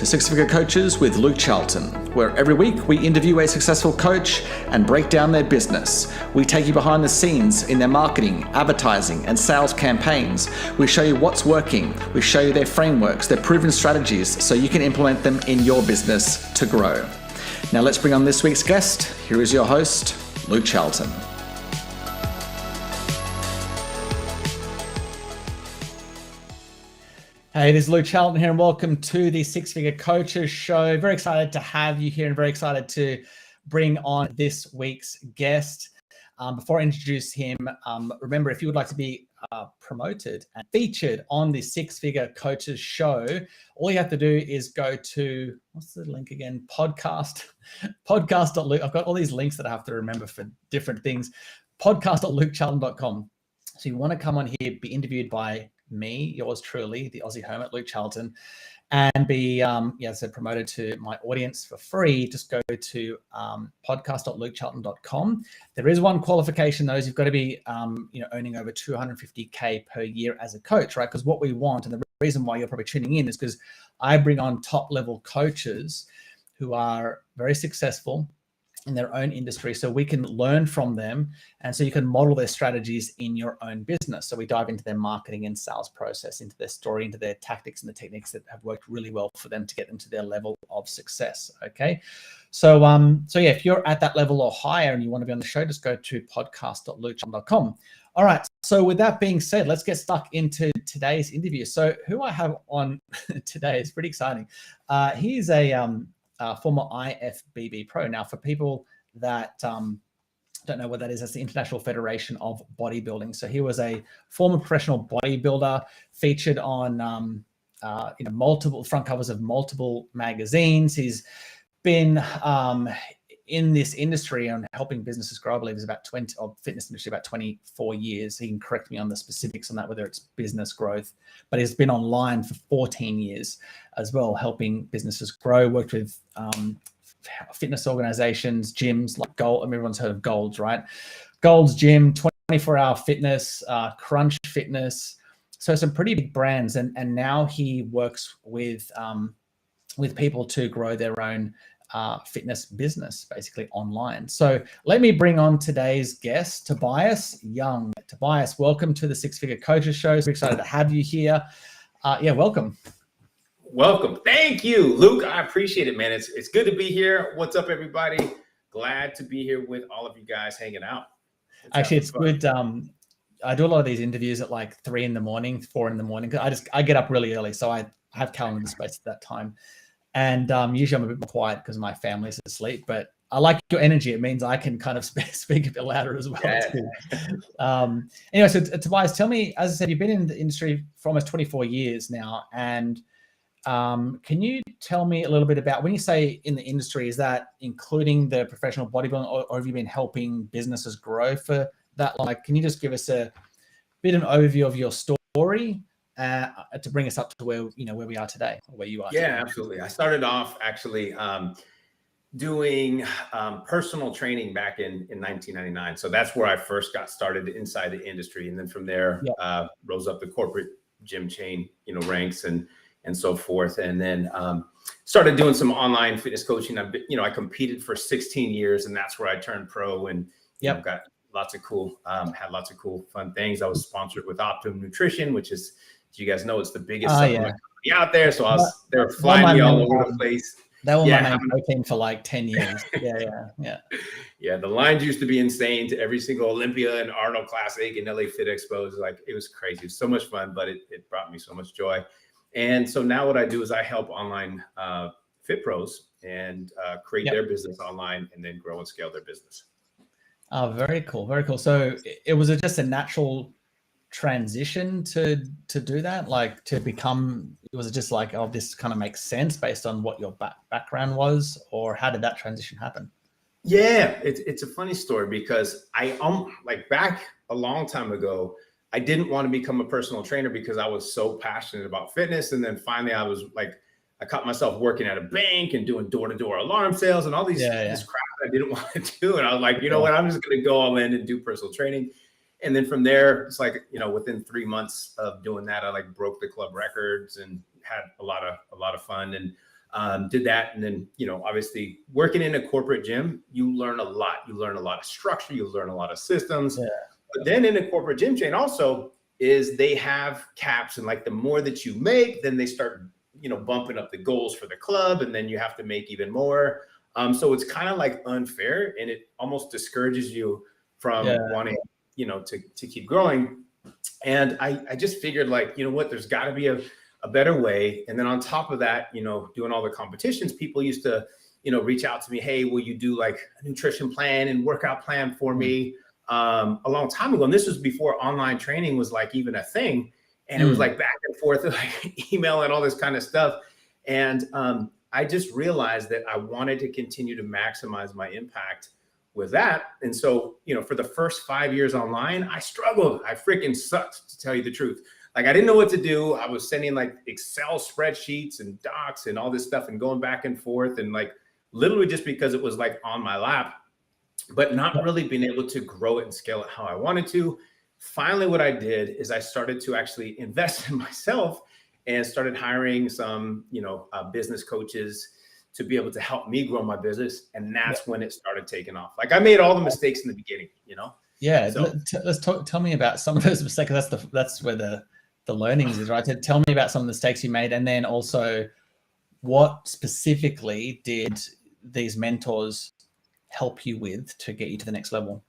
to Six Figure Coaches with Luke Charlton, where every week we interview a successful coach and break down their business. We take you behind the scenes in their marketing, advertising, and sales campaigns. We show you what's working. We show you their frameworks, their proven strategies, so you can implement them in your business to grow. Now let's bring on this week's guest. Here is your host, Luke Charlton. Hey, this is Luke Charlton here, and welcome to the Six Figure Coaches Show. Very excited to have you here and very excited to bring on this week's guest. Before I introduce him, remember, if you would like to be promoted and featured on the Six Figure Coaches Show, all you have to do is go to, what's the link again? Podcast.luke. I've got all these links that I have to remember for different things. Podcast.lukecharlton.com. So you want to come on here, be interviewed by me, yours truly, the Aussie hermit, Luke Charlton, and be, promoted to my audience for free. Just go to podcast.lukecharlton.com. There is one qualification, though, is you've got to be, earning over $250K per year as a coach, right? Because what we want, and the reason why you're probably tuning in, is because I bring on top level coaches who are very successful in their own industry, so we can learn from them, and so you can model their strategies in your own business. So we dive into their marketing and sales process, into their story, into their tactics and the techniques that have worked really well for them to get them to their level of success. Okay, so if you're at that level or higher and you want to be on the show, just go to podcast.lukecharlton.com. All right, so with that being said, let's get stuck into today's interview. So who I have on today is pretty exciting. He's a former IFBB pro. Now, for people that don't know what that is, that's the International Federation of Bodybuilding. So he was a former professional bodybuilder, featured on multiple front covers of multiple magazines. He's been in this industry and helping businesses grow, I believe, is about fitness industry, about 24 years. He can correct me on the specifics on that, whether it's business growth, but he's been online for 14 years as well, helping businesses grow, worked with fitness organizations, gyms like Gold. I mean, everyone's heard of Gold's, right? Gold's Gym, 24-hour fitness, Crunch Fitness. So some pretty big brands. And now he works with people to grow their own fitness business, basically online. So let me bring on today's guest, Tobias Young. Tobias, welcome to the Six Figure Coaches Show. So excited to have you here. Welcome. Welcome. Thank you, Luke. I appreciate it, man. It's good to be here. What's up, everybody? Glad to be here with all of you guys hanging out. Actually, it's good. I do a lot of these interviews at like 3 in the morning, 4 in the morning. I get up really early, so I have calendar space at that time. And usually I'm a bit more quiet because my family's asleep, but I like your energy. It means I can kind of speak a bit louder as well. Yeah. Too. Anyway, so Tobias, tell me, as I said, you've been in the industry for almost 24 years now. And can you tell me a little bit about, when you say in the industry, is that including the professional bodybuilding, or have you been helping businesses grow for that? Like, can you just give us a bit of an overview of your story to bring us up to where we are today, or where you are? Yeah, today? Absolutely. I started off actually doing personal training back in 1999. So that's where I first got started inside the industry, and then from there rose up the corporate gym chain, ranks and so forth, and then started doing some online fitness coaching. I competed for 16 years, and that's where I turned pro, and got lots of cool, had lots of cool, fun things. I was sponsored with Optimum Nutrition, which is, you guys know, it's the biggest supplement company out there. So they were flying me all over the place. That was my main protein for like 10 years. Yeah. The lines used to be insane to every single Olympia and Arnold Classic and LA Fit Expo. It was crazy. It was so much fun, but it brought me so much joy. And so now what I do is I help online fit pros and create their business online, and then grow and scale their business. Oh, very cool. Very cool. So was it just a natural transition to do that, like to become, was it just like, oh, this kind of makes sense based on what your background was, or how did that transition happen? Yeah, it's a funny story, because I like back a long time ago, I didn't want to become a personal trainer because I was so passionate about fitness. And then finally I was like, I caught myself working at a bank and doing door-to-door alarm sales and all these this crap I didn't want to do. And I was like, you know what, I'm just going to go all in and do personal training. And then from there, it's like, within 3 months of doing that, I like broke the club records and had a lot of fun. And Did that. And then, obviously working in a corporate gym, you learn a lot. You learn a lot of structure. You learn a lot of systems. Yeah. But then in a corporate gym chain also is they have caps, and like the more that you make, then they start, bumping up the goals for the club, and then you have to make even more. So it's kind of like unfair, and it almost discourages you from wanting, to keep growing. And I just figured, like, what, there's got to be a better way. And then on top of that, doing all the competitions, people used to, reach out to me, hey, will you do like a nutrition plan and workout plan for me? A long time ago. And this was before online training was like even a thing. And it was like back and forth, like email and all this kind of stuff. And I just realized that I wanted to continue to maximize my impact with that. And so, for the first 5 years online, I struggled. I freaking sucked, to tell you the truth. Like, I didn't know what to do. I was sending like Excel spreadsheets and docs and all this stuff and going back and forth, and like literally just because it was like on my lap, but not really being able to grow it and scale it how I wanted to. Finally, what I did is I started to actually invest in myself and started hiring some, business coaches to be able to help me grow my business. And that's when it started taking off. Like, I made all the mistakes in the beginning, Yeah. So, let's tell me about some of those mistakes. That's where the learnings is, right? So tell me about some of the mistakes you made. And then also, what specifically did these mentors help you with to get you to the next level?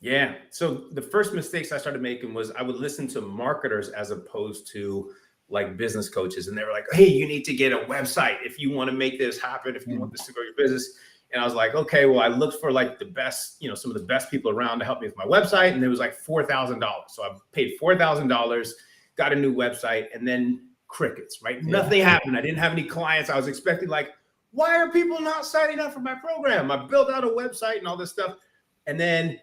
Yeah. So the first mistakes I started making was I would listen to marketers as opposed to like business coaches. And they were like, hey, you need to get a website if you want to make this happen, if you want this to grow your business. And I was like, okay, well, I looked for like the best, some of the best people around to help me with my website. And it was like $4,000. So I paid $4,000, got a new website, and then crickets, right? Yeah. Nothing happened. I didn't have any clients. I was expecting like, why are people not signing up for my program? I built out a website and all this stuff. And then,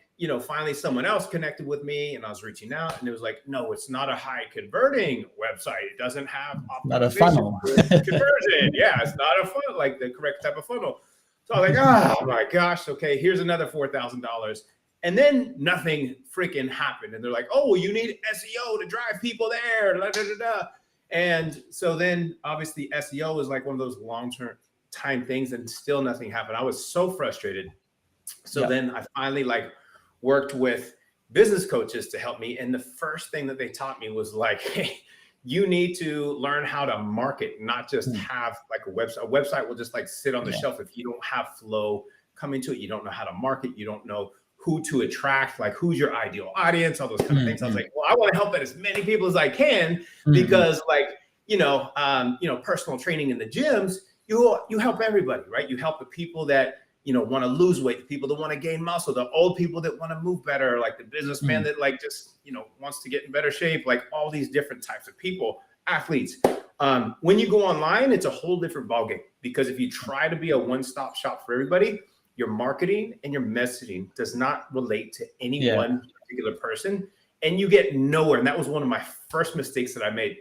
finally someone else connected with me, and I was reaching out, and it was like, no, it's not a high converting website. It doesn't have not a funnel conversion. Yeah, it's not a funnel, like the correct type of funnel. So I was like, oh my gosh, okay, here's another $4,000. And then nothing freaking happened. And they're like, oh, well, you need SEO to drive people there. Da, da, da, da. And so then obviously SEO is like one of those long-term time things, and still nothing happened. I was so frustrated. So then I finally worked with business coaches to help me. And the first thing that they taught me was like, hey, you need to learn how to market, not just have like a website. A website will just like sit on the shelf if you don't have flow coming to it. You don't know how to market. You don't know who to attract, like who's your ideal audience, all those kind of things. I was like, well, I want to help as many people as I can, because personal training in the gyms, you help everybody, right? You help the people that, want to lose weight, the people that want to gain muscle, the old people that want to move better, like the businessman that like just, wants to get in better shape, like all these different types of people, athletes. When you go online, it's a whole different ballgame, because if you try to be a one-stop shop for everybody, your marketing and your messaging does not relate to any one particular person, and you get nowhere. And that was one of my first mistakes that I made,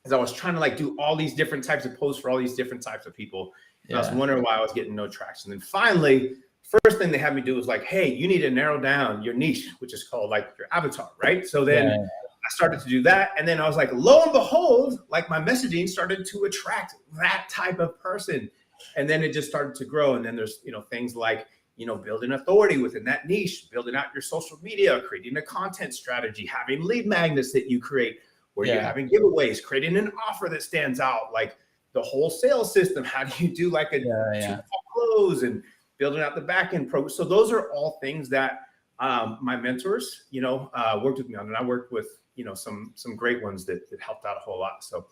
is I was trying to do all these different types of posts for all these different types of people. And I was wondering why I was getting no traction. And then finally, first thing they had me do was like, hey, you need to narrow down your niche, which is called like your avatar, right? So then I started to do that. And then I was like, lo and behold, like my messaging started to attract that type of person. And then it just started to grow. And then there's, things like, building authority within that niche, building out your social media, creating a content strategy, having lead magnets that you create, where you're having giveaways, creating an offer that stands out, like the whole sales system. How do you do like a two-call close, and building out the back end pro? So those are all things that my mentors, worked with me on, and I worked with, some great ones that helped out a whole lot. So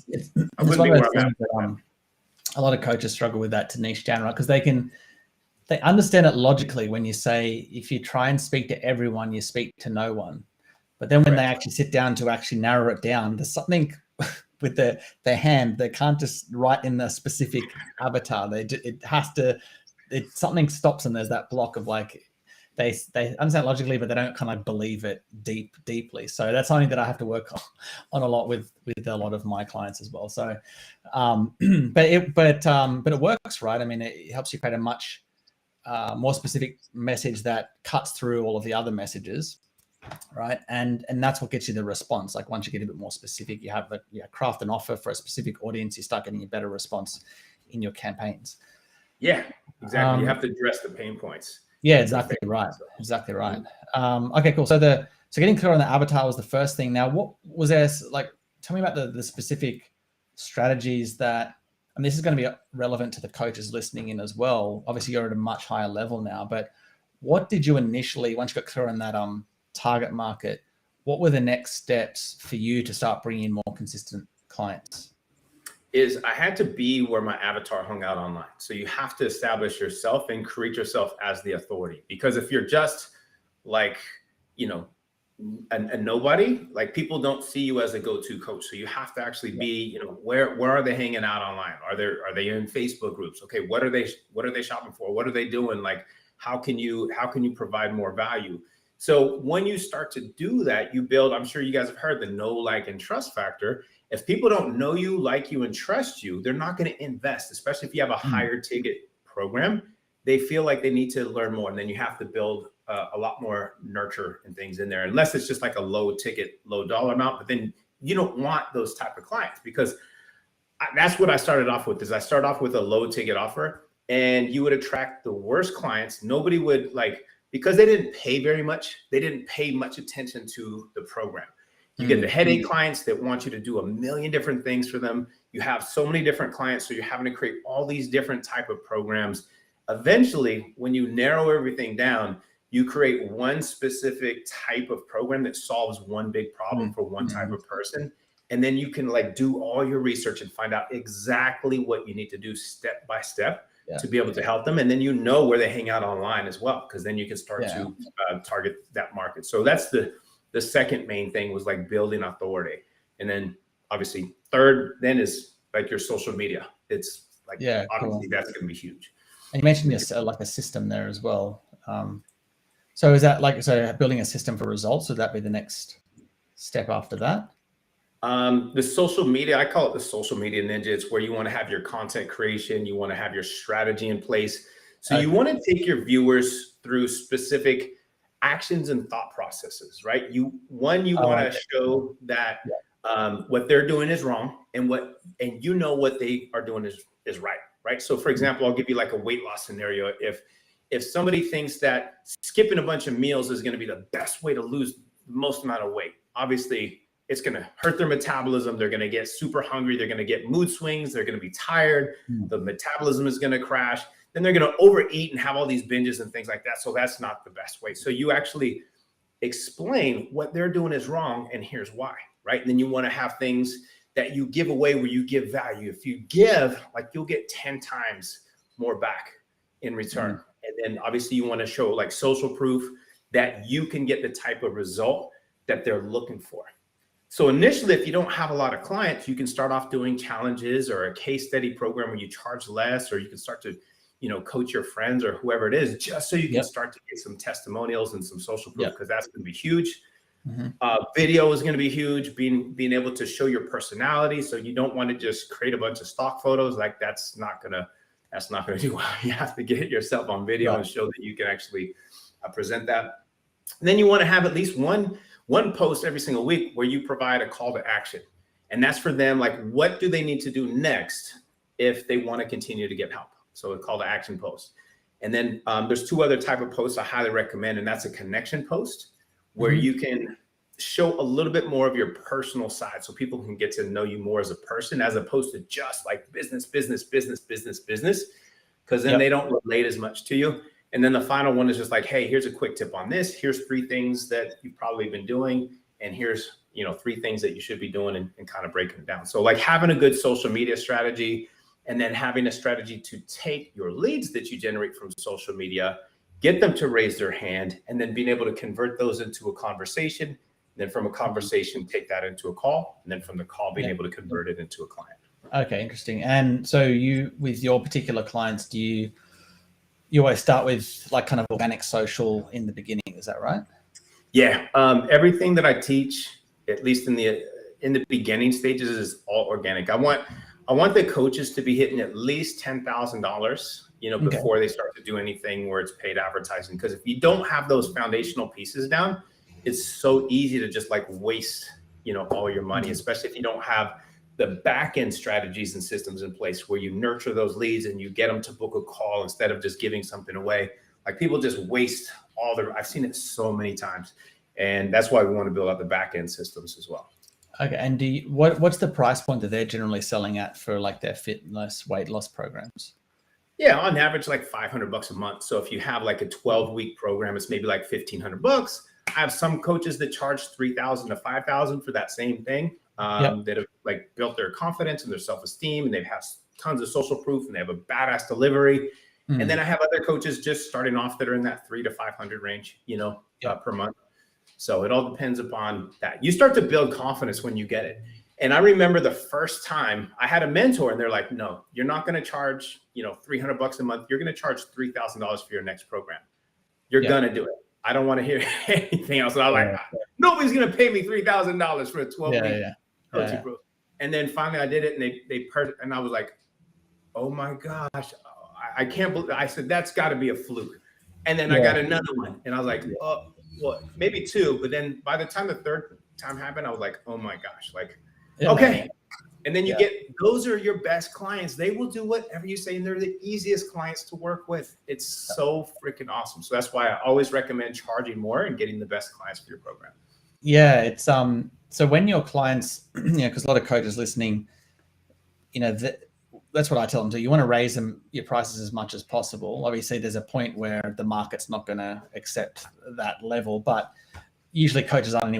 it's one of those things that, a lot of coaches struggle with that to niche down, right? Because they understand it logically when you say, if you try and speak to everyone, you speak to no one. But then when they actually sit down to actually narrow it down, there's something with their hand. They can't just write in a specific avatar. Something stops, and there's that block of like, they understand logically, but they don't kind of believe it deeply. So that's something that I have to work on a lot with a lot of my clients as well. So, but it works, right? I mean, it helps you create a much more specific message that cuts through all of the other messages. right? And that's what gets you the response. Like once you get a bit more specific, you have craft an offer for a specific audience, you start getting a better response in your campaigns. Yeah, exactly. You have to address the pain points. Yeah, exactly right. Exactly right. Okay, cool. So getting clear on the avatar was the first thing. Now, what was there, like, tell me about the specific strategies that, and this is going to be relevant to the coaches listening in as well. Obviously, you're at a much higher level now, but what did you initially, once you got clear on that target market, what were the next steps for you to start bringing in more consistent clients? Is I had to be where my avatar hung out online. So you have to establish yourself and create yourself as the authority. Because if you're just like, you know, a nobody, like people don't see you as a go-to coach. So you have to actually be, you know, where are they hanging out online? Are they in Facebook groups? Okay, what are they shopping for? What are they doing? Like, how can you provide more value? So when you start to do that, you build, I'm sure you guys have heard the know, like, and trust factor. If people don't know you, like you, and trust you, they're not going to invest, especially if you have a higher ticket program. They feel like they need to learn more. And then you have to build a lot more nurture and things in there, unless it's just like a low ticket, low dollar amount. But then you don't want those type of clients, because that's what I started off with. Is I started off with a low ticket offer, and you would attract the worst clients. Nobody would, like, because they didn't pay very much. They didn't pay much attention to the program. You get the headache clients that want you to do a million different things for them. You have so many different clients, so you're having to create all these different type of programs. Eventually, when you narrow everything down, you create one specific type of program that solves one big problem for one type of person. And then you can, like, do all your research and find out exactly what you need to do step by step to be able to help them. And then you know where they hang out online as well, because then you can start to target that market. So that's the second main thing, was like building authority. And then obviously third then is like your social media. It's like, obviously that's going to be huge. And you mentioned this like a system there as well. So is that like, so building a system for results, would that be the next step after that? The social media, I call it the social media ninja. It's where you want to have your content creation. You want to have your strategy in place. So you want to take your viewers through specific actions and thought processes, right? You want to show that what they're doing is wrong, and what they are doing is right? So for example, I'll give you like a weight loss scenario. If somebody thinks that skipping a bunch of meals is going to be the best way to lose the most amount of weight, obviously it's going to hurt their metabolism. They're going to get super hungry. They're going to get mood swings. They're going to be tired. The metabolism is going to crash. Then they're going to overeat and have all these binges and things like that. So that's not the best way. So you actually explain what they're doing is wrong, and here's why, right? And then you want to have things that you give away where you give value. If you give, like, you'll get 10 times more back in return. And then obviously you want to show like social proof that you can get the type of result that they're looking for. So initially, if you don't have a lot of clients, you can start off doing challenges or a case study program where you charge less, or you can start to, you know, coach your friends or whoever it is, just so you can start to get some testimonials and some social proof, because that's going to be huge. Video is going to be huge. Being able to show your personality. So you don't want to just create a bunch of stock photos. Like that's not going to do well. You have to get yourself on video and show that you can actually present that. And then you want to have at least one post every single week where you provide a call to action. And that's for them. Like, what do they need to do next if they want to continue to get help? So a call to action post. And then there's two other type of posts I highly recommend. And that's a connection post, where you can show a little bit more of your personal side, so people can get to know you more as a person, as opposed to just like business, because then they don't relate as much to you. And then the final one is just like, hey, here's a quick tip on this. Here's 3 things that you've probably been doing. And here's, 3 things that you should be doing, and kind of breaking it down. So like having a good social media strategy, and then having a strategy to take your leads that you generate from social media, get them to raise their hand, and then being able to convert those into a conversation. And then from a conversation, take that into a call. And then from the call, being able to convert it into a client. Okay, interesting. And so you, with your particular clients, do you always start with like kind of organic social in the beginning? Is that right? Yeah. Everything that I teach, at least in the beginning stages, is all organic. I want the coaches to be hitting at least $10,000, before they start to do anything where it's paid advertising. Because if you don't have those foundational pieces down, it's so easy to just like waste, all your money, especially if you don't have the back end strategies and systems in place where you nurture those leads and you get them to book a call instead of just giving something away. Like people just waste I've seen it so many times. And that's why we want to build out the back end systems as well. Okay. And what's the price point that they're generally selling at for like their fitness weight loss programs? Yeah, on average, like $500 a month. So if you have like a 12-week program, it's maybe like $1,500. I have some coaches that charge $3,000 to $5,000 for that same thing. That have like built their confidence and their self-esteem, and they have tons of social proof, and they have a badass delivery. And then I have other coaches just starting off that are in that $300 to $500 range, per month. So it all depends upon that. You start to build confidence when you get it. And I remember the first time I had a mentor, and they're like, "No, you're not going to charge, $300 a month. You're going to charge $3,000 for your next program. You're going to do it. I don't want to hear anything else." And I was like, "Nobody's going to pay me $3,000 for a 12-week coaching program." And then finally I did it, and they and I was like, "Oh my gosh, I can't believe." I said, "That's got to be a fluke." And then I got another one, and I was like, "Oh, well, maybe two." But then by the time the third time happened, I was like, "Oh my gosh, like." Okay. And then you get, those are your best clients. They will do whatever you say, and they're the easiest clients to work with. It's so freaking awesome. So that's why I always recommend charging more and getting the best clients for your program. Yeah. It's, so when your clients, because a lot of coaches listening, that's what I tell them to. You want to raise your prices as much as possible. Obviously there's a point where the market's not going to accept that level, but usually coaches aren't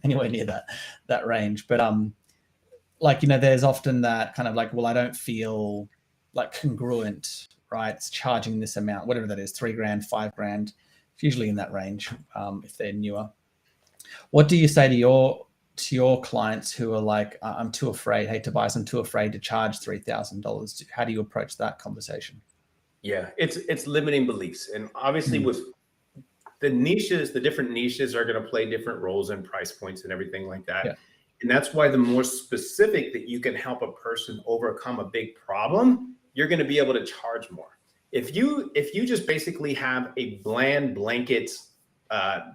anywhere near that range. But, there's often that kind of like, well, I don't feel like congruent, right? It's charging this amount, whatever that is, $3,000, $5,000, it's usually in that range. If they're newer, what do you say to your clients who are like, "I'm too afraid. Hey, Tobias, I'm too afraid to charge $3,000. How do you approach that conversation? Yeah, it's limiting beliefs. And obviously with the niches, the different niches are going to play different roles and price points and everything like that. Yeah. And that's why the more specific that you can help a person overcome a big problem, you're going to be able to charge more. If you just basically have a bland blanket,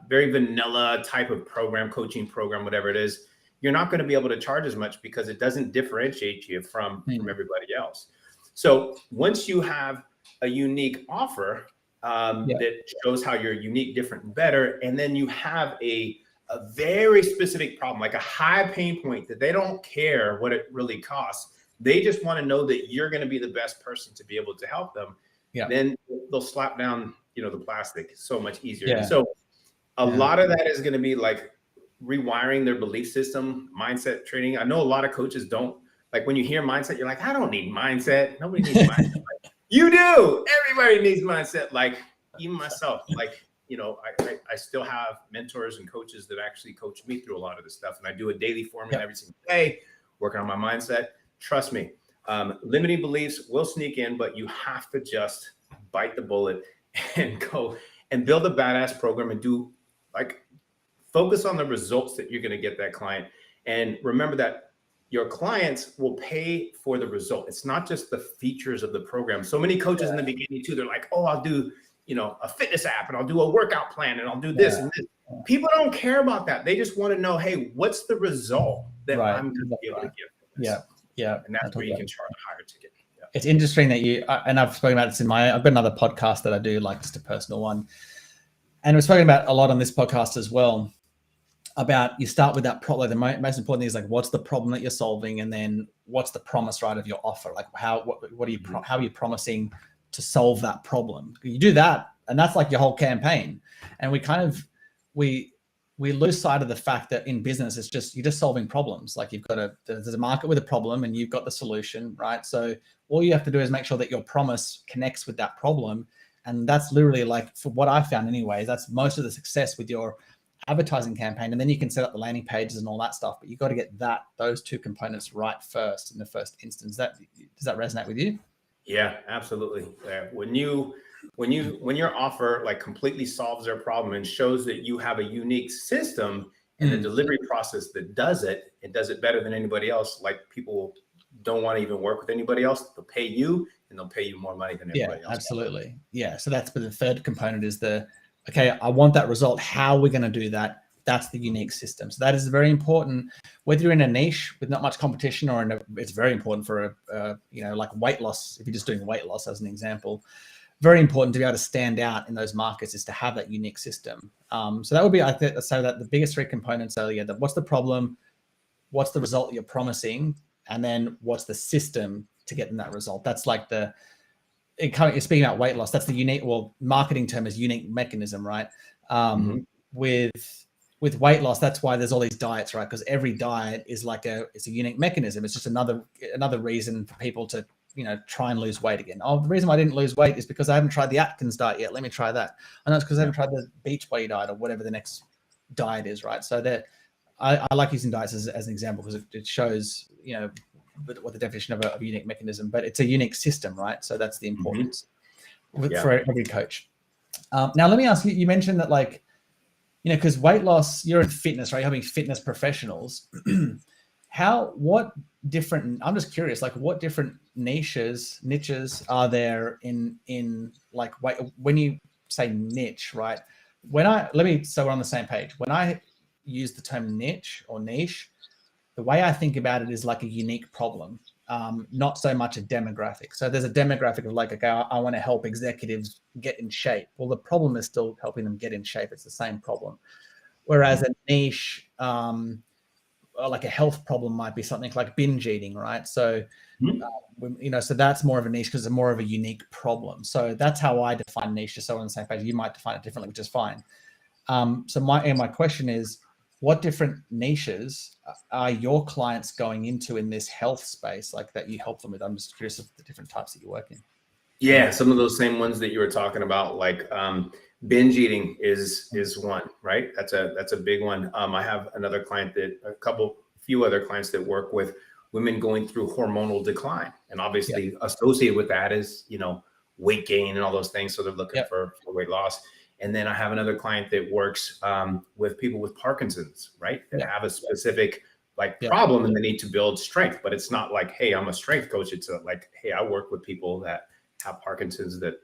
very vanilla type of program, coaching program, whatever it is, you're not going to be able to charge as much because it doesn't differentiate you from everybody else. So once you have a unique offer that shows how you're unique, different, and better, and then you have a very specific problem, like a high pain point that they don't care what it really costs. They just want to know that you're going to be the best person to be able to help them. Then they'll slap down, the plastic so much easier. So a lot of that is going to be like rewiring their belief system, mindset training. I know a lot of coaches don't like, when you hear mindset, you're like, "I don't need mindset. Nobody needs mindset." Like, you do. Everybody needs mindset. Like even myself, like, I still have mentors and coaches that actually coach me through a lot of this stuff. And I do a daily format every single day, working on my mindset. Trust me, limiting beliefs will sneak in, but you have to just bite the bullet and go and build a badass program and focus on the results that you're going to get that client. And remember that your clients will pay for the result. It's not just the features of the program. So many coaches in the beginning too, they're like, "Oh, I'll do, a fitness app, and I'll do a workout plan, and I'll do this and this." People don't care about that. They just want to know, hey, what's the result that I'm going to be able to give them this? And that's where you can charge a higher ticket. It's interesting that and I've spoken about this I've got another podcast that I do, like just a personal one. And we're speaking about a lot on this podcast as well, about you start with that problem. The most important thing is like, what's the problem that you're solving? And then what's the promise, right, of your offer? Like how are you promising to solve that problem? You do that, and that's like your whole campaign. And we lose sight of the fact that in business, you're just solving problems. Like there's a market with a problem and you've got the solution, right? So all you have to do is make sure that your promise connects with that problem. And that's literally, like, for what I found anyways, that's most of the success with your advertising campaign. And then you can set up the landing pages and all that stuff, but you got to get those two components right first in the first instance. Does that resonate with you? Yeah, absolutely. When your offer like completely solves their problem and shows that you have a unique system and a delivery process that does it better than anybody else, like people don't want to even work with anybody else. They'll pay you, and they'll pay you more money than anybody else. Absolutely. Yeah. So but the third component is okay, I want that result. How are we going to do that? That's the unique system. So that is very important, whether you're in a niche with not much competition or it's very important for like weight loss. If you're just doing weight loss as an example, very important to be able to stand out in those markets is to have that unique system. So that would be, I think, so that the biggest three components are, what's the problem, what's the result you're promising, and then what's the system to get in that result. That's like speaking about weight loss, that's the unique, marketing term is unique mechanism, right? With weight loss, that's why there's all these diets, right? Because every diet is it's a unique mechanism. It's just another reason for people to, try and lose weight again. Oh, the reason why I didn't lose weight is because I haven't tried the Atkins diet yet. Let me try that. And that's because I haven't tried the Beachbody diet or whatever the next diet is, right? So that I like using diets as an example because it shows, what the definition of a unique mechanism, but it's a unique system, right? So that's the importance for every coach. Now, let me ask you, you mentioned that because weight loss, you're in fitness, right? You're having fitness professionals. I'm just curious, what different niches are there in when you say niche, right? So we're on the same page. When I use the term niche or niche, the way I think about it is like a unique problem, not so much a demographic. So there's a demographic of okay, I want to help executives get in shape. Well, the problem is still helping them get in shape. It's the same problem. Whereas a niche, like a health problem might be something like binge eating, right? So, so that's more of a niche because it's more of a unique problem. So that's how I define niche. Just so we're on the same page, you might define it differently, which is fine. So my question is, what different niches are your clients going into in this health space, that you help them with? I'm just curious of the different types that you work in. Yeah, some of those same ones that you were talking about, binge eating is one, right? That's a big one. I have another client few other clients that work with women going through hormonal decline, and obviously associated with that is weight gain and all those things. So they're looking for weight loss. And then I have another client that works with people with Parkinson's, right? That have a specific problem and they need to build strength, but it's not hey, I'm a strength coach. It's hey, I work with people that have Parkinson's that,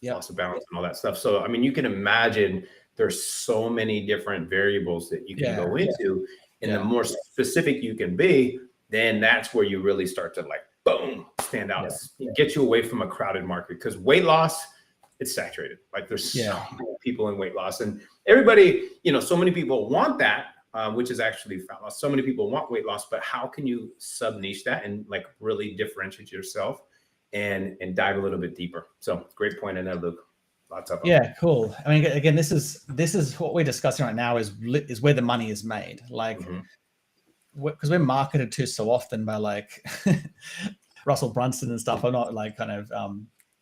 loss of balance and all that stuff. So, you can imagine there's so many different variables that you can go into, and the more specific you can be, then that's where you really start to boom, stand out, get you away from a crowded market. Because weight loss, it's saturated. There's so many people in weight loss, and everybody, so many people want that, which is actually fat loss. So many people want weight loss, but how can you sub niche that and really differentiate yourself and dive a little bit deeper? So great point in there, Luke. Lots of them. Yeah, cool. Again, this is what we're discussing right now is where the money is made. Because we're marketed to so often by Russell Brunson and stuff. I'm not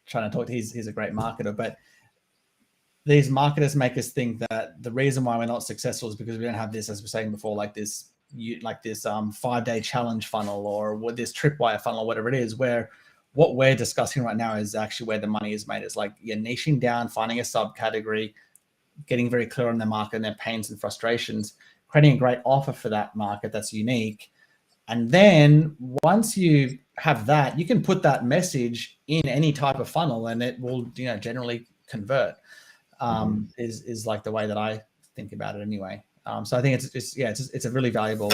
trying to talk to, he's a great marketer, but these marketers make us think that the reason why we're not successful is because we don't have this, as we were saying before, this 5-day challenge funnel or this tripwire funnel, or whatever it is, where what we're discussing right now is actually where the money is made. It's niching down, finding a subcategory, getting very clear on the market and their pains and frustrations, creating a great offer for that market that's unique. And then once you have that, you can put that message in any type of funnel and it will, generally convert, is the way that I think about it anyway. So I think it's a really valuable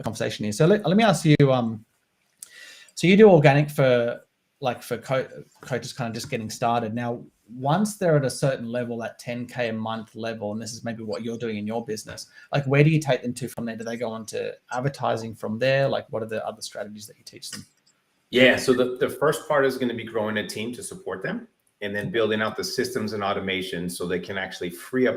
conversation here. So let me ask you, so you do organic for coaches kind of just getting started. Now, once they're at a certain level, that 10K a month level, and this is maybe what you're doing in your business, where do you take them to from there? Do they go on to advertising from there? What are the other strategies that you teach them? Yeah, so the first part is going to be growing a team to support them, and then building out the systems and automation so they can actually free up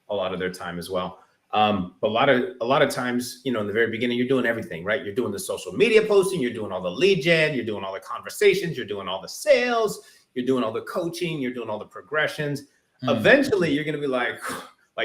a lot of their time as well. But a lot of times, in the very beginning, you're doing everything, right? You're doing the social media posting, you're doing all the lead gen, you're doing all the conversations, you're doing all the sales, you're doing all the coaching, you're doing all the progressions. Eventually, you're going to be like,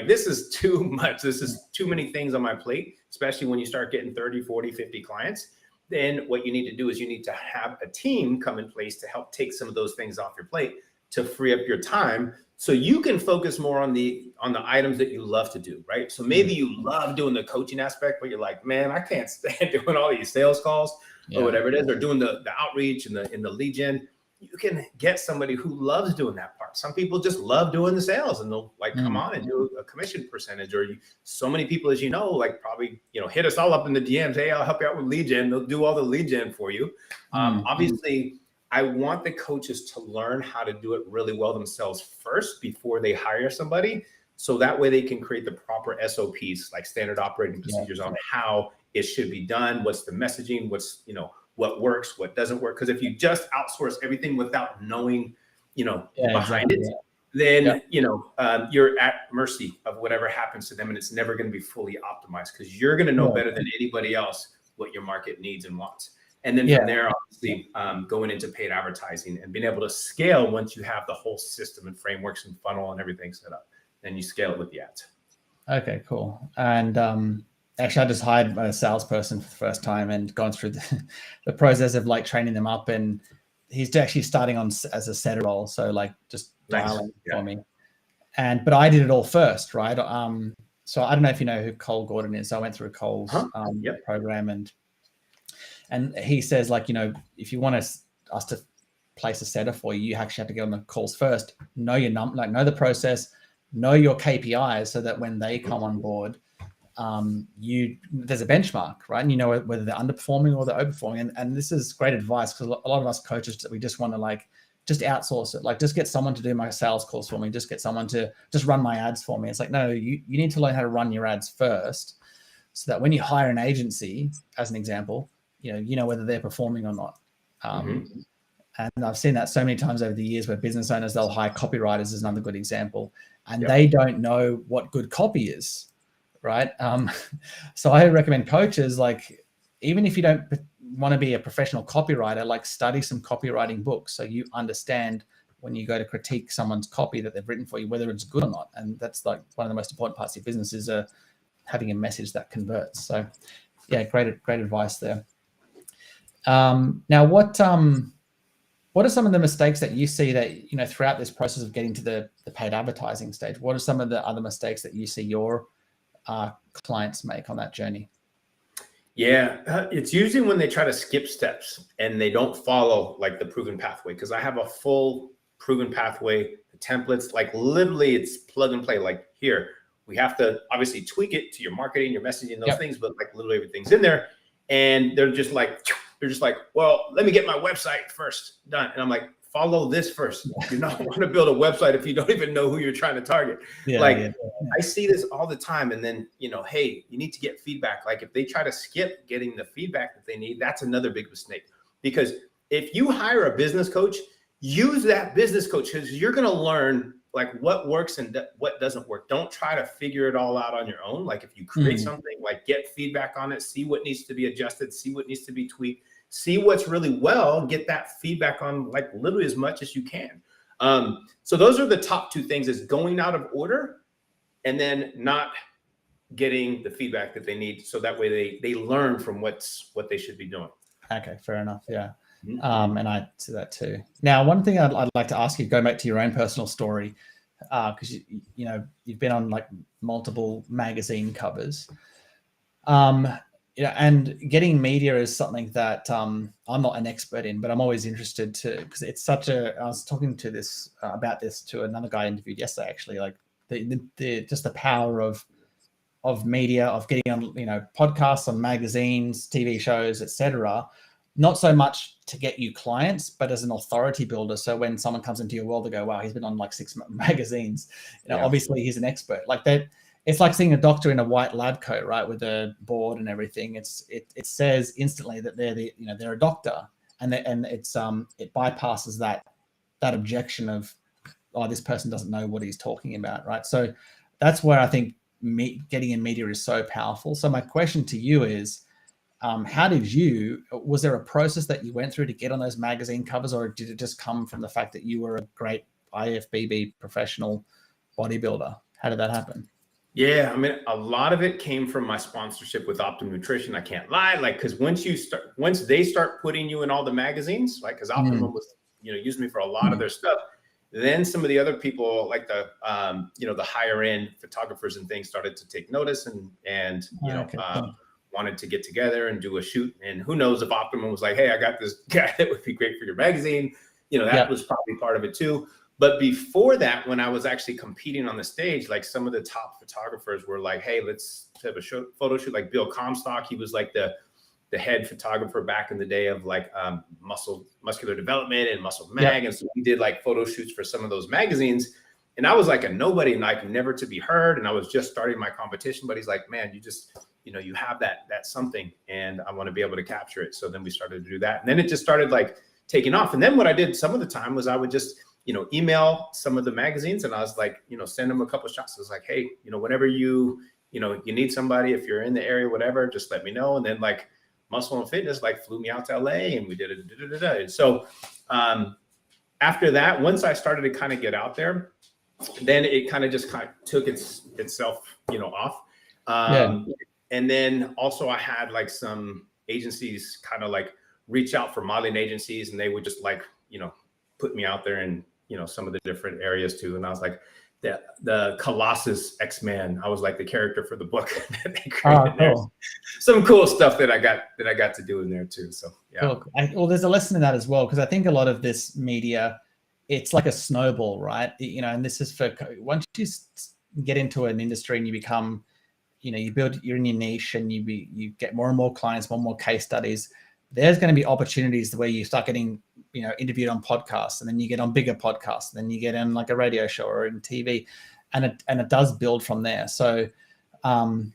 this is too much. This is too many things on my plate, especially when you start getting 30, 40, 50 clients. Then what you need to do is you need to have a team come in place to help take some of those things off your plate to free up your time so you can focus more on the items that you love to do, right? So maybe you love doing the coaching aspect, but you're like, man, I can't stand doing all these sales calls or whatever it is, or doing the outreach and the lead gen. you can get somebody who loves doing that part. Some people just love doing the sales, and they'll like come on and do a commission percentage. Or so many people, as you know, like probably, hit us all up in the DMs. Hey, I'll help you out with lead gen. They'll do all the lead gen for you. Obviously, I want the coaches to learn how to do it really well themselves first before they hire somebody. So that way they can create the proper SOPs, like standard operating procedures on how it should be done. What's the messaging? What's, what works, what doesn't work. Because if you just outsource everything without knowing, behind it, then, you're at mercy of whatever happens to them. And it's never going to be fully optimized, because you're going to know better than anybody else what your market needs and wants. And then from there, obviously, going into paid advertising and being able to scale once you have the whole system and frameworks and funnel and everything set up. Then you scale it with the ads. Okay, cool. And actually, I just hired a salesperson for the first time and gone through the process of like training them up. And he's actually starting on as a setter role, so like just dialing for me. But I did it all first, right? So I don't know if you know who Cole Gordon is. I went through Cole's program, and he says, like, if you want us to place a setter for you, you actually have to get on the calls first, know your know the process, know your KPIs, so that when they come on board, there's a benchmark, right? And you know whether they're underperforming or they're overperforming. And this is great advice, because a lot of us coaches, we just want to just outsource it. Like, just get someone to do my sales calls for me. Just get someone to just run my ads for me. It's like, no, you need to learn how to run your ads first, so that when you hire an agency, as an example, you know whether they're performing or not. And I've seen that so many times over the years, where business owners, they'll hire copywriters as another good example, and they don't know what good copy is, right? So I recommend coaches, like, even if you don't want to be a professional copywriter, like, study some copywriting books, so you understand when you go to critique someone's copy that they've written for you, whether it's good or not. And that's like one of the most important parts of your business, is having a message that converts. So yeah, great advice there. Now, what are some of the mistakes that you see that, throughout this process of getting to the paid advertising stage? What are some of the other mistakes that you see your clients make on that journey? Yeah, it's usually when they try to skip steps and they don't follow like the proven pathway, because I have a full proven pathway, the templates, like literally it's plug and play. Like, here, we have to obviously tweak it to your marketing, your messaging, those things, but like literally everything's in there. And they're just like, well, let me get my website first done. And I'm like, follow this first. You're not going to build a website if you don't even know who you're trying to target. I see this all the time. And then, hey, you need to get feedback. Like, if they try to skip getting the feedback that they need, that's another big mistake. Because if you hire a business coach, use that business coach, because you're going to learn like what works and what doesn't work. Don't try to figure it all out on your own. Like, if you create something, like, get feedback on it, see what needs to be adjusted, see what needs to be tweaked, see what's really well, get that feedback on like literally as much as you can. So those are the top two things, is going out of order and then not getting the feedback that they need. So that way they learn from what they should be doing. Okay, fair enough. Yeah. And I see that too. Now, one thing I'd like to ask you, go back to your own personal story, because you've been on like multiple magazine covers, and getting media is something that I'm not an expert in, but I'm always interested to, because it's such a. I was talking to this about this to another guy I interviewed yesterday, actually, like the just the power of media, of getting on podcasts, on magazines, TV shows, etc. Not so much to get you clients, but as an authority builder. So when someone comes into your world, they go, wow, he's been on like 6 magazines. Obviously he's an expert. Like that. It's like seeing a doctor in a white lab coat, right, with a board and everything. It says instantly that they're a doctor, and it bypasses that objection of, oh, this person doesn't know what he's talking about, right? So that's where I think getting in media is so powerful. So my question to you is, was there a process that you went through to get on those magazine covers, or did it just come from the fact that you were a great IFBB professional bodybuilder? How did that happen? Yeah, I mean, a lot of it came from my sponsorship with Optimum Nutrition. I can't lie, like, because once they start putting you in all the magazines, like, because Optimum was, used me for a lot of their stuff, then some of the other people, like the higher end photographers and things, started to take notice and wanted to get together and do a shoot. And who knows if Optimum was like, hey, I got this guy that would be great for your magazine. that was probably part of it too. But before that, when I was actually competing on the stage, like some of the top photographers were like, hey, let's have a photo shoot. Like Bill Comstock, he was like the head photographer back in the day of like muscular development and Muscle Mag. And so we did like photo shoots for some of those magazines. And I was like a nobody and like never to be heard. And I was just starting my competition, but he's like, man, you just, you have that something and I want to be able to capture it. So then we started to do that. And then it just started like taking off. And then what I did some of the time was I would just, email some of the magazines and I was like, send them a couple of shots. I was like, hey, whenever you need somebody, if you're in the area, whatever, just let me know. And then like Muscle and Fitness like flew me out to LA and we did it. And so after that, once I started to kind of get out there, then it kind of just took itself, off. And then also I had like some agencies kind of like reach out for modeling agencies and they would just like, put me out there in, some of the different areas too. And I was like the Colossus X-Man. I was like the character for the book that they created. Cool. Some cool stuff that I got to do in there too. So yeah. Cool. Well, there's a lesson in that as well, because I think a lot of this media, it's like a snowball, right? And this is for once you get into an industry and you become, you're in your niche and you get more and more clients, more and more case studies. There's going to be opportunities where you start getting, interviewed on podcasts, and then you get on bigger podcasts, and then you get in like a radio show or in TV, and it does build from there. So, that's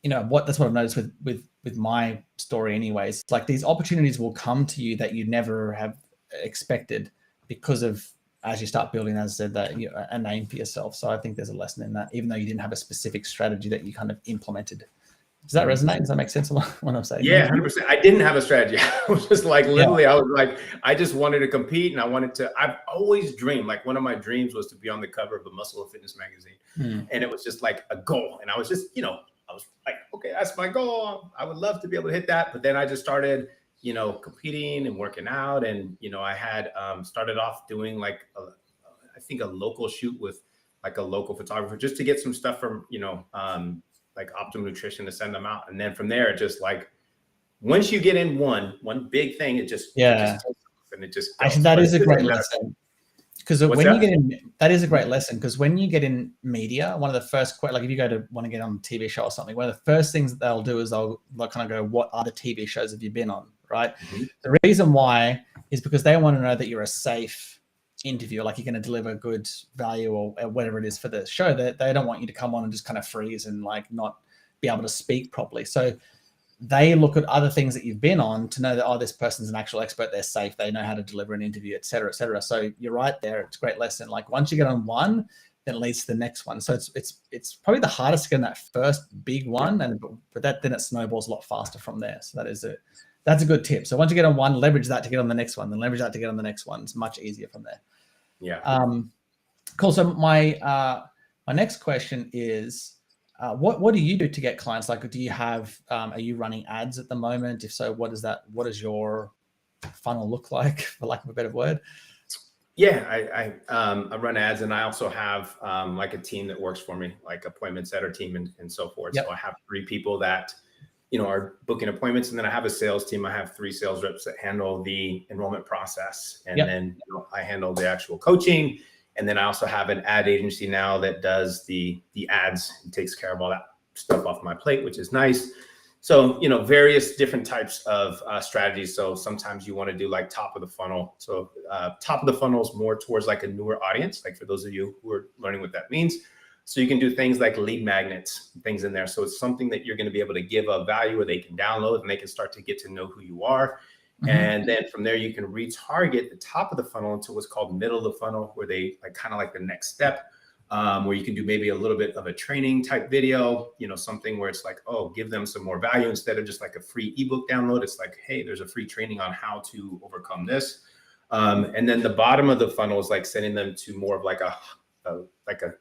what I've noticed with my story, anyways. Like these opportunities will come to you that you never have expected because of, as you start building, as I said, that a name for yourself. So I think there's a lesson in that, even though you didn't have a specific strategy that you kind of implemented. Does that resonate? Does that make sense what I'm saying? Yeah, 100%. I didn't have a strategy. I was just like, literally, I was like, I just wanted to compete and I've always dreamed, like one of my dreams was to be on the cover of a Muscle and Fitness magazine. And it was just like a goal. And I was just, I was like, okay, that's my goal. I would love to be able to hit that. But then I just started, competing and working out. And, I had started off doing like, I think a local shoot with like a local photographer just to get some stuff from, like Optimum Nutrition to send them out. And then from there, it just like, once you get in one big thing, it just takes off and it just goes. Actually, that is a great lesson. Because when you get in, that is a great lesson. Because when you get in media, one of the first, like if you want to get on a TV show or something, one of the first things that they'll do is they'll kind of go, what other TV shows have you been on, right? The reason why is because they want to know that you're a safe interview, like you're going to deliver good value or whatever it is for the show. They don't want you to come on and just kind of freeze and like not be able to speak properly. So they look at other things that you've been on to know that, this person's an actual expert, they're safe, they know how to deliver an interview, et cetera, et cetera. So you're right there. It's a great lesson. Like once you get on one, then it leads to the next one. So it's probably the hardest to get in that first big one, but then it snowballs a lot faster from there. So that's a good tip. So once you get on one, leverage that to get on the next one, then leverage that to get on the next one. It's much easier from there. Yeah. Cool. So my next question is, what do you do to get clients? Like, do you have, are you running ads at the moment? If so, what does your funnel look like, for lack of a better word? Yeah, I run ads, and I also have like a team that works for me, like appointment setter team and so forth. So I have 3 people that, are booking appointments. And then I have a sales team. I have 3 sales reps that handle the enrollment process. And then I handle the actual coaching. And then I also have an ad agency now that does the ads and takes care of all that stuff off my plate, which is nice. So, various different types of strategies. So sometimes you want to do like top of the funnel. So top of the funnel is more towards like a newer audience, like for those of you who are learning what that means. So you can do things like lead magnets, things in there. So it's something that you're going to be able to give a value where they can download and they can start to get to know who you are. And then from there, you can retarget the top of the funnel into what's called middle of the funnel, where they like kind of like the next step, where you can do maybe a little bit of a training type video, something where it's like, give them some more value instead of just like a free ebook download. It's like, hey, there's a free training on how to overcome this. And then the bottom of the funnel is like sending them to more of like a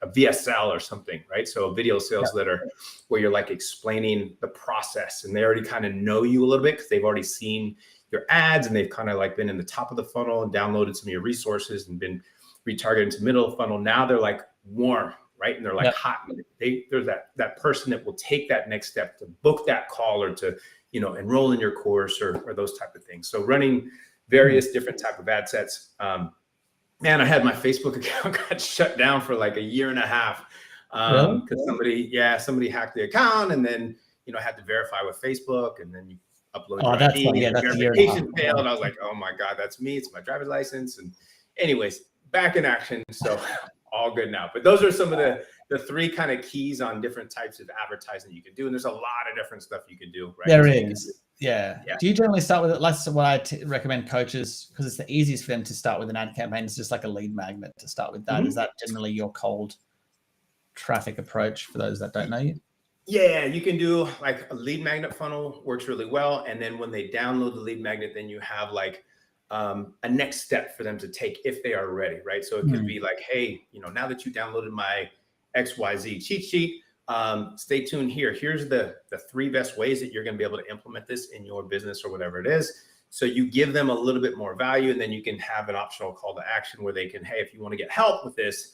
VSL or something, right? So a video sales letter where you're like explaining the process, and they already kind of know you a little bit because they've already seen your ads and they've kind of like been in the top of the funnel and downloaded some of your resources and been retargeted to middle of the funnel. Now they're like warm, right? And they're like hot. There's that person that will take that next step to book that call or to, enroll in your course or those type of things. So running various different type of ad sets. Man, I had my Facebook account got shut down for like a year and a half because somebody hacked the account, and then I had to verify with Facebook, and then you upload your ID, and the verification failed. I was like, oh my God, that's me. It's my driver's license. And anyways, back in action. So all good now. But those are some of the three kind of keys on different types of advertising you can do. And there's a lot of different stuff you can do. Right? There is. Yeah. Do you generally start with it? That's what I recommend coaches, because it's the easiest for them to start with an ad campaign. It's just like a lead magnet to start with that. Is that generally your cold traffic approach for those that don't know you? Yeah, you can do like a lead magnet funnel, works really well. And then when they download the lead magnet, then you have like a next step for them to take if they are ready, right? So it could be like, hey, now that you downloaded my XYZ cheat sheet, stay tuned here. Here's the 3 best ways that you're going to be able to implement this in your business or whatever it is. So you give them a little bit more value, and then you can have an optional call to action where they can, hey, if you want to get help with this,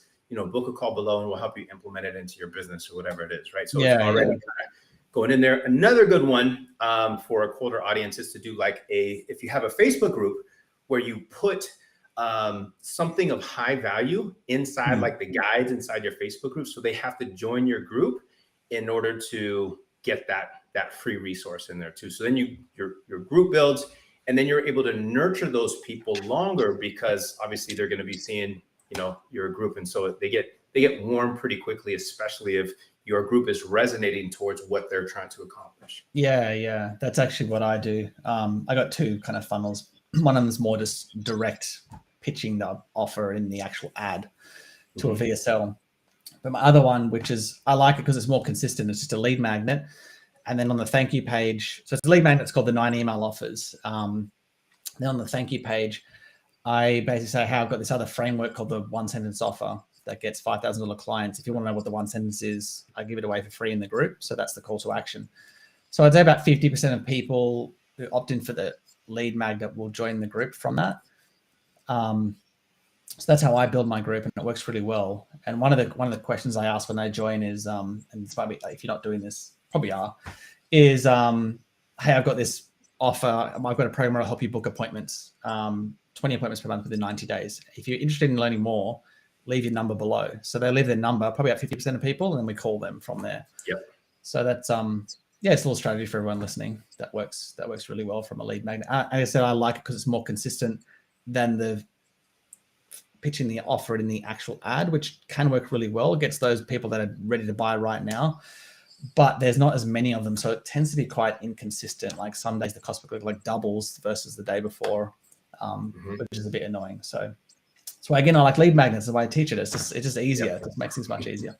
book a call below and we'll help you implement it into your business or whatever it is, right? So it's already kind of going in there. Another good one for a colder audience is to do like if you have a Facebook group where you put something of high value inside like the guides inside your Facebook group. So they have to join your group in order to get that free resource in there too. So then your group builds, and then you're able to nurture those people longer, because obviously they're going to be seeing your group, and so they get warm pretty quickly, especially if your group is resonating towards what they're trying to accomplish. Yeah, that's actually what I do. I got 2 kind of funnels. One of them is more just direct pitching the offer in the actual ad to a VSL, but my other one, which is, I like it because it's more consistent, it's just a lead magnet, and then on the thank you page, so it's a lead magnet, it's called the 9 email offers. Then on the thank you page, I basically say, hey, I've got this other framework called the 1 sentence offer that gets $5,000 clients. If you want to know what the 1 sentence is, I give it away for free in the group. So that's the call to action. So I'd say about 50% of people who opt in for the lead magnet will join the group from that. So that's how I build my group, and it works really well. And one of the questions I ask when they join is, and this might be, if you're not doing this, probably are, is, hey, I've got this offer. I've got a program where I'll help you book appointments. 20 appointments per month within 90 days. If you're interested in learning more, leave your number below. So they leave their number, probably about 50% of people, and then we call them from there. Yep. So that's it's a little strategy for everyone listening. That works really well from a lead magnet. Like I said, I like it because it's more consistent than the pitching the offer in the actual ad, which can work really well. It gets those people that are ready to buy right now, but there's not as many of them. So it tends to be quite inconsistent. Like some days the cost per click like doubles versus the day before. Which is a bit annoying. So again, I like lead magnets. The way I teach it, it's just easier. It just makes things much easier.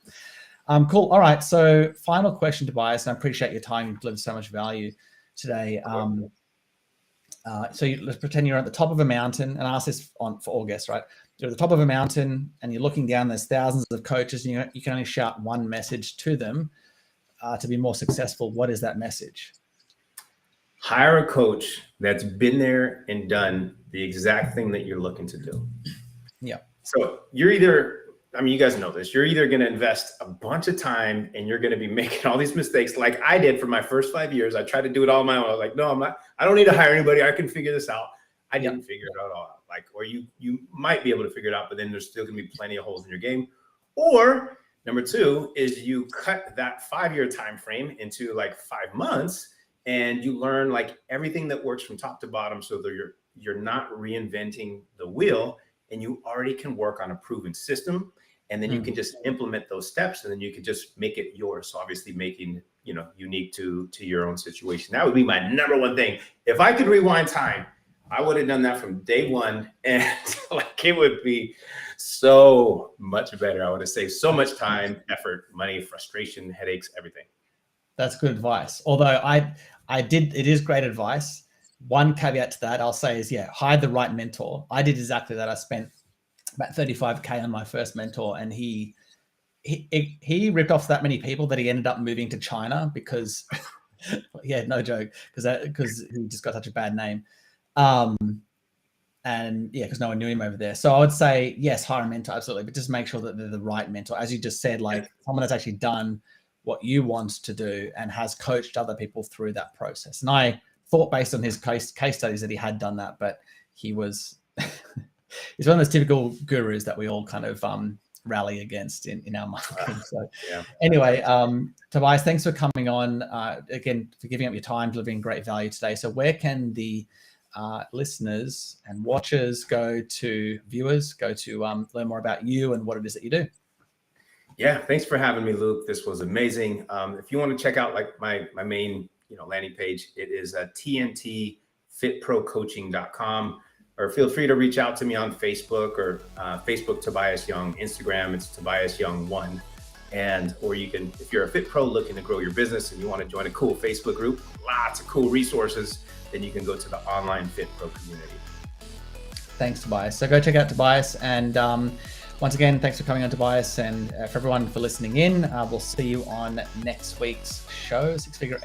Cool. All right. So final question, Tobias, and I appreciate your time. You've delivered so much value today. So let's pretend you're at the top of a mountain, and I ask this for all guests, right? You're at the top of a mountain and you're looking down, there's thousands of coaches, and you can only shout one message to them to be more successful. What is that message? Hire a coach that's been there and done the exact thing that you're looking to do. Yeah. So you're either, you guys know this, you're either going to invest a bunch of time and you're going to be making all these mistakes like I did for my first 5 years. I tried to do it all on my own. I was like, no, I'm not, I don't need to hire anybody. I can figure this out. I didn't figure it out. Or you might be able to figure it out, but then there's still going to be plenty of holes in your game. Or number 2 is you cut that 5-year time frame into like 5 months, and you learn like everything that works from top to bottom, so that you're not reinventing the wheel, and you already can work on a proven system, and then you can just implement those steps, and then you can just make it yours. So obviously making unique to your own situation. That would be my number 1 thing. If I could rewind time, I would have done that from day 1, and like it would be so much better. I would have saved so much time, effort, money, frustration, headaches, everything. That's good advice. Although it is great advice. One caveat to that I'll say is, hire the right mentor. I did exactly that. I spent about $35K on my first mentor, and he ripped off that many people that he ended up moving to China because, no joke, because he just got such a bad name. Because no one knew him over there. So I would say, yes, hire a mentor, absolutely, but just make sure that they're the right mentor. As you just said, like someone that's actually done what you want to do and has coached other people through that process. And I thought based on his case studies that he had done that, but he was he's one of those typical gurus that we all kind of rally against in our marketing. So Yeah. Anyway, Tobias, thanks for coming on again, for giving up your time, delivering great value today. So where can the listeners and watchers viewers go to learn more about you and what it is that you do? Yeah, thanks for having me, Luke. This was amazing. If you want to check out like my main landing page, it is tntfitprocoaching.com, or feel free to reach out to me on Facebook or Facebook Tobias Young, Instagram it's Tobias Young 1, or you can, if you're a fit pro looking to grow your business and you want to join a cool Facebook group, lots of cool resources, then you can go to the online Fit Pro community. Thanks, Tobias. So go check out Tobias, and once again, thanks for coming on, Tobias, and for everyone for listening in. We'll see you on next week's show, Six Figure